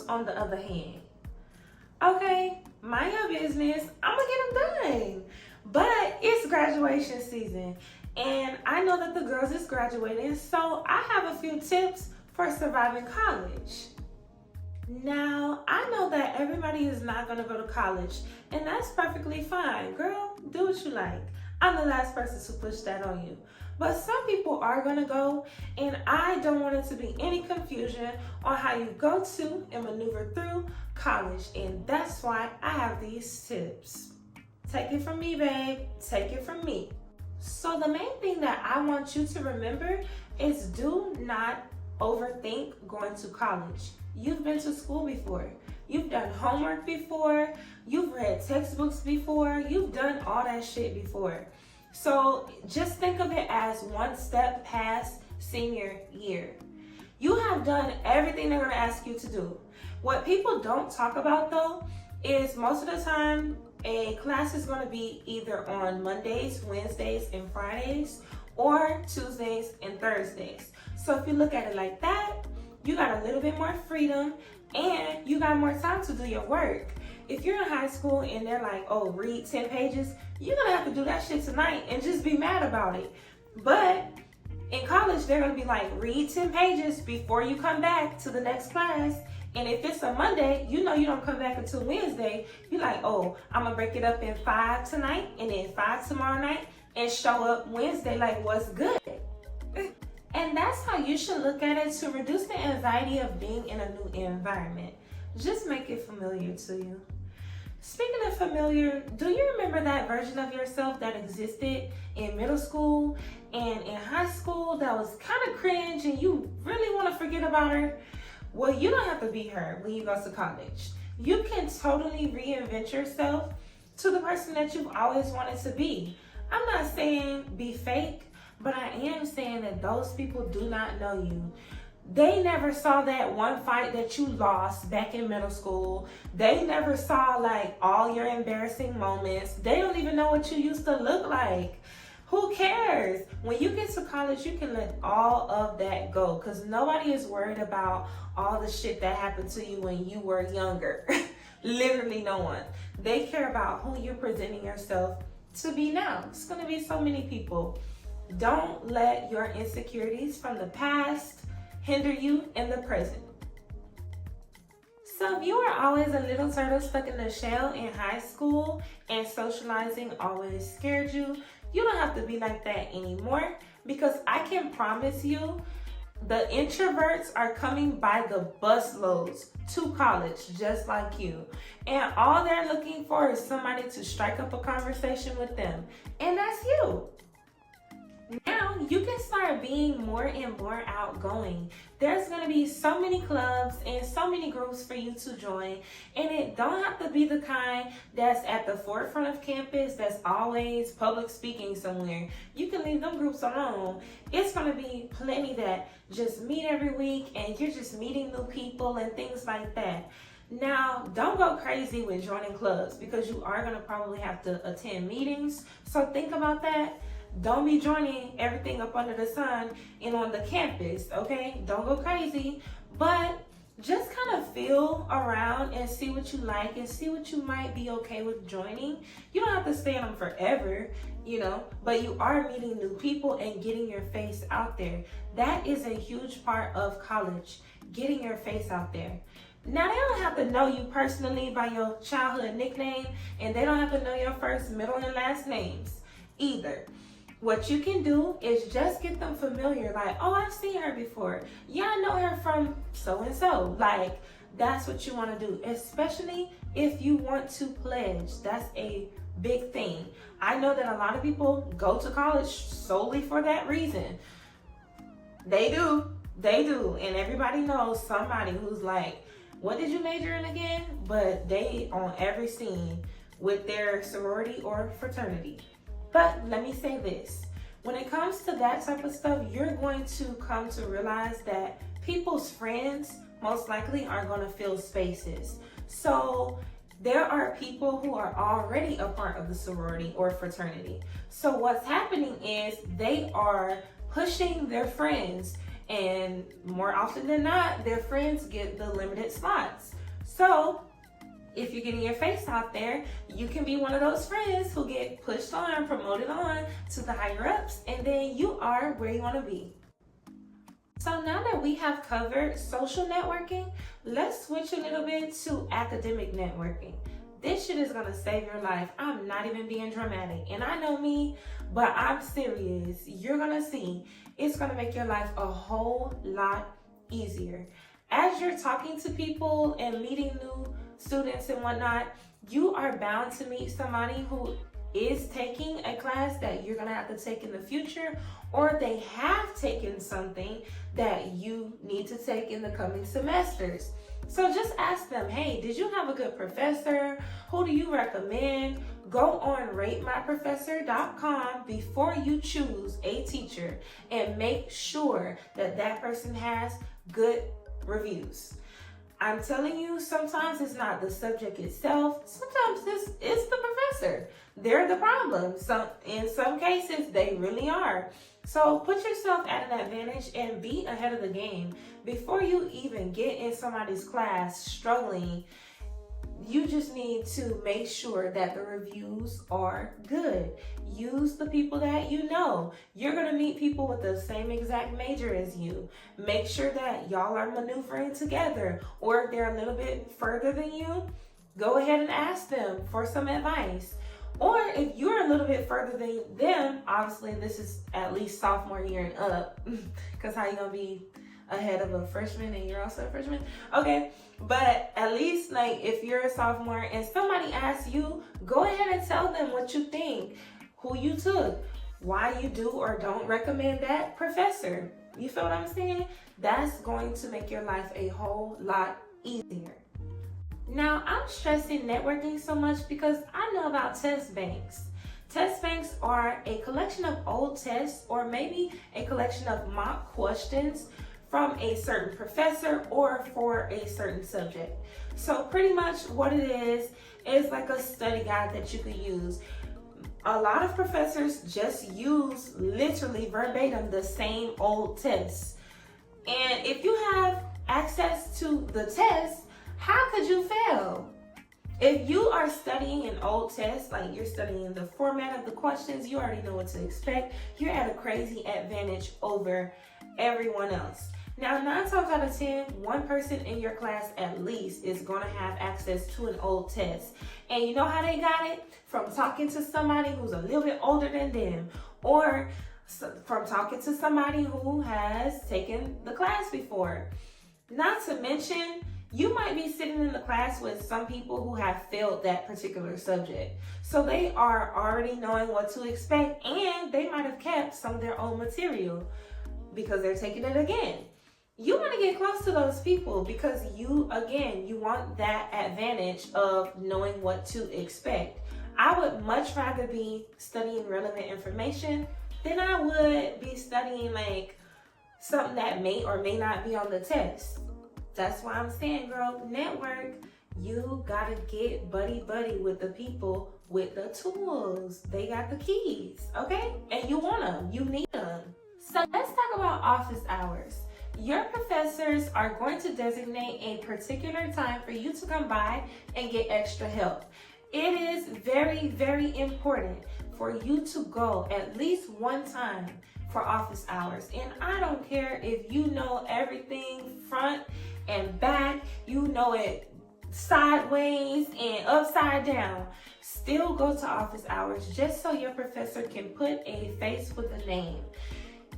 on the other hand. Okay, mind your business. I'm gonna get them done. But it's graduation season, and I know that the girls is graduating, so I have a few tips for surviving college. Now, I know that everybody is not gonna go to college, and that's perfectly fine. Girl, do what you like. I'm the last person to push that on you. But some people are gonna go, and I don't want it to be any confusion on how you go to and maneuver through college, and that's why I have these tips. Take it from me, babe. Take it from me. So the main thing that I want you to remember is do not overthink going to college. You've been to school before. You've done homework before. You've read textbooks before. You've done all that shit before. So just think of it as one step past senior year. You have done everything they're gonna ask you to do. What people don't talk about though is most of the time a class is gonna be either on Mondays, Wednesdays, and Fridays, or Tuesdays and Thursdays. So if you look at it like that, you got a little bit more freedom and you got more time to do your work. If you're in high school and they're like, oh, read 10 pages, you're gonna have to do that shit tonight and just be mad about it. But in college, they're gonna be like, read 10 pages before you come back to the next class. And if it's a Monday, you know you don't come back until Wednesday. You're like, oh, I'm gonna break it up in 5 tonight and then 5 tomorrow night and show up Wednesday like what's good. And that's how you should look at it to reduce the anxiety of being in a new environment. Just make it familiar to you. Speaking of familiar, do you remember that version of yourself that existed in middle school and in high school that was kind of cringe and you really want to forget about her? Well, you don't have to be her when you go to college. You can totally reinvent yourself to the person that you've always wanted to be. I'm not saying be fake, but I am saying that those people do not know you. They never saw that one fight that you lost back in middle school. They never saw like all your embarrassing moments. They don't even know what you used to look like. Who cares? When you get to college, you can let all of that go because nobody is worried about all the shit that happened to you when you were younger. Literally no one. They care about who you're presenting yourself to be now. It's going to be so many people. Don't let your insecurities from the past hinder you in the present. So if you were always a little turtle stuck in the shell in high school and socializing always scared you, you don't have to be like that anymore because I can promise you the introverts are coming by the busloads to college just like you. And all they're looking for is somebody to strike up a conversation with them. And that's you. Now you can start being more and more outgoing. There's going to be so many clubs and so many groups for you to join, and it don't have to be the kind that's at the forefront of campus that's always public speaking somewhere. You can leave them groups alone. It's going to be plenty that just meet every week and you're just meeting new people and things like that. Now, don't go crazy with joining clubs because you are going to probably have to attend meetings. So think about that. Don't be joining everything up under the sun and on the campus, okay? Don't go crazy, but just kind of feel around and see what you like and see what you might be okay with joining. You don't have to stay in them forever, you know, but you are meeting new people and getting your face out there. That is a huge part of college, getting your face out there. Now, they don't have to know you personally by your childhood nickname, and they don't have to know your first, middle, and last names either. What you can do is just get them familiar, like, oh, I've seen her before. Yeah, I know her from so-and-so. Like, that's what you want to do, especially if you want to pledge. That's a big thing. I know that a lot of people go to college solely for that reason. They do. And everybody knows somebody who's like, what did you major in again? But they on every scene with their sorority or fraternity. But let me say this, when it comes to that type of stuff, you're going to come to realize that people's friends most likely are going to fill spaces. So there are people who are already a part of the sorority or fraternity. So what's happening is they are pushing their friends, and more often than not, their friends get the limited slots. So if you're getting your face out there, you can be one of those friends who get pushed on, promoted on to the higher ups, and then you are where you want to be. So now that we have covered social networking, let's switch a little bit to academic networking. This shit is gonna save your life. I'm not even being dramatic. And I know me, but I'm serious. You're gonna see. It's gonna make your life a whole lot easier. As you're talking to people and meeting new students and whatnot, you are bound to meet somebody who is taking a class that you're gonna have to take in the future, or they have taken something that you need to take in the coming semesters. So just ask them, hey, did you have a good professor? Who do you recommend? Go on ratemyprofessor.com before you choose a teacher and make sure that that person has good reviews. I'm telling you, sometimes it's not the subject itself. Sometimes it's the professor. They're the problem. So in some cases, they really are. So put yourself at an advantage and be ahead of the game. Before you even get in somebody's class struggling, you just need to make sure that the reviews are good. Use the people that you know. You're going to meet people with the same exact major as you. Make sure that y'all are maneuvering together, or if they're a little bit further than you, go ahead and ask them for some advice. Or if you're a little bit further than them, obviously this is at least sophomore year and up, because how you going to be ahead of a freshman and you're also a freshman? Okay, but at least like if you're a sophomore and somebody asks you, go ahead and tell them what you think, who you took, why you do or don't recommend that professor. You feel what I'm saying? That's going to make your life a whole lot easier. Now, I'm stressing networking so much because I know about test banks. Test banks are a collection of old tests, or maybe a collection of mock questions from a certain professor or for a certain subject. So pretty much what it is like a study guide that you could use. A lot of professors just use literally verbatim the same old tests. And if you have access to the test, how could you fail? If you are studying an old test, like you're studying the format of the questions, you already know what to expect. You're at a crazy advantage over everyone else. Now, 9 times out of 10, one person in your class at least is going to have access to an old test. And you know how they got it? From talking to somebody who's a little bit older than them, or from talking to somebody who has taken the class before. Not to mention, you might be sitting in the class with some people who have failed that particular subject. So they are already knowing what to expect, and they might have kept some of their own material because they're taking it again. You want to get close to those people because you want that advantage of knowing what to expect. I would much rather be studying relevant information than I would be studying like something that may or may not be on the test. That's why I'm saying, girl, network. You gotta get buddy with the people with the tools. They got the keys, okay? And you want them, you need them. So let's talk about office hours. Your professors are going to designate a particular time for you to come by and get extra help. It is very, very important for you to go at least one time for office hours. And I don't care if you know everything front and back, you know it sideways and upside down. Still go to office hours just so your professor can put a face with a name.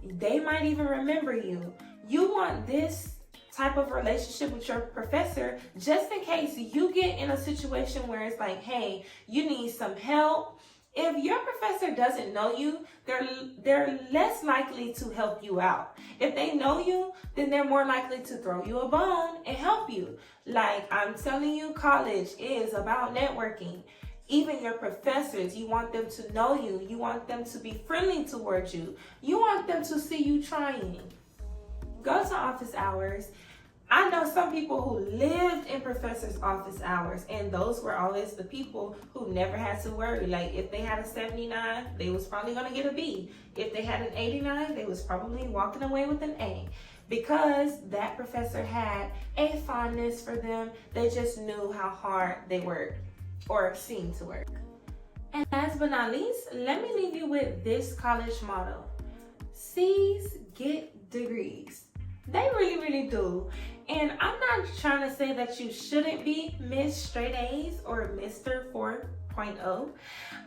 They might even remember you. You want this type of relationship with your professor just in case you get in a situation where it's like, hey, you need some help. If your professor doesn't know you, they're less likely to help you out. If they know you, then they're more likely to throw you a bone and help you. Like I'm telling you, college is about networking. Even your professors, you want them to know you. You want them to be friendly towards you. You want them to see you trying. Go to office hours. I know some people who lived in professors' office hours, and those were always the people who never had to worry. Like if they had a 79, they was probably gonna get a B. If they had an 89, they was probably walking away with an A. Because that professor had a fondness for them, they just knew how hard they worked or seemed to work. And last but not least, let me leave you with this college motto. C's get degrees. They really, really do. And I'm not trying to say that you shouldn't be Miss Straight A's or Mr. 4.0,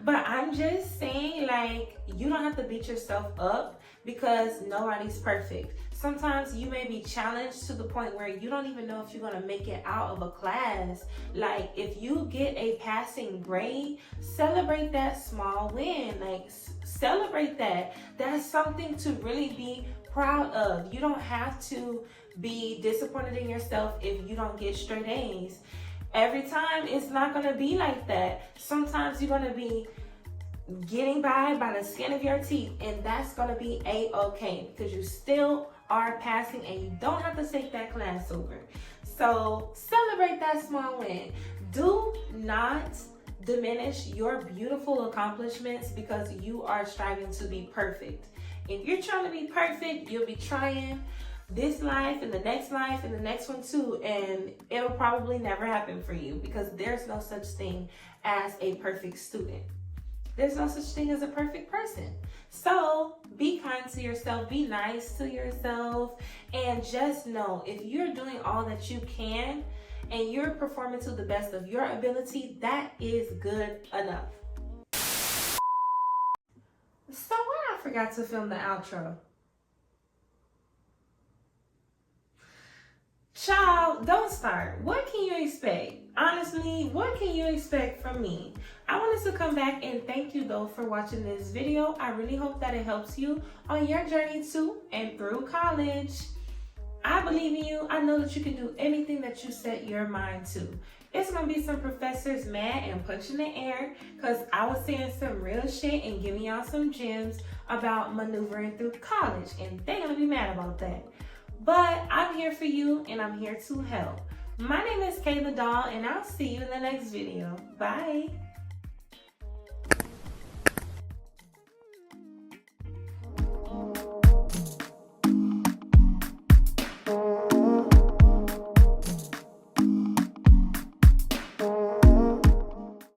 but I'm just saying, like, you don't have to beat yourself up because nobody's perfect. Sometimes you may be challenged to the point where you don't even know if you're gonna make it out of a class. Like if you get a passing grade, celebrate that small win. Like celebrate that. That's something to really be proud of. You don't have to be disappointed in yourself if you don't get straight A's. Every time it's not gonna be like that. Sometimes you're gonna be getting by the skin of your teeth, and that's gonna be a-okay because you still are passing and you don't have to take that class over. So celebrate that small win. Do not diminish your beautiful accomplishments because you are striving to be perfect. If you're trying to be perfect, you'll be trying this life and the next life and the next one too, and it'll probably never happen for you because there's no such thing as a perfect student. There's no such thing as a perfect person. So be kind to yourself, be nice to yourself, and just know if you're doing all that you can and you're performing to the best of your ability, that is good enough. So why I forgot to film the outro? Child, don't start. What can you expect? Honestly, what can you expect from me? I wanted to come back and thank you though for watching this video. I really hope that it helps you on your journey to and through college. I believe in you. I know that you can do anything that you set your mind to. It's gonna be some professors mad and punching the air because I was saying some real shit and giving y'all some gems about maneuvering through college, and they're gonna be mad about that. But I'm here for you and I'm here to help. My name is KaetheDoll and I'll see you in the next video. Bye.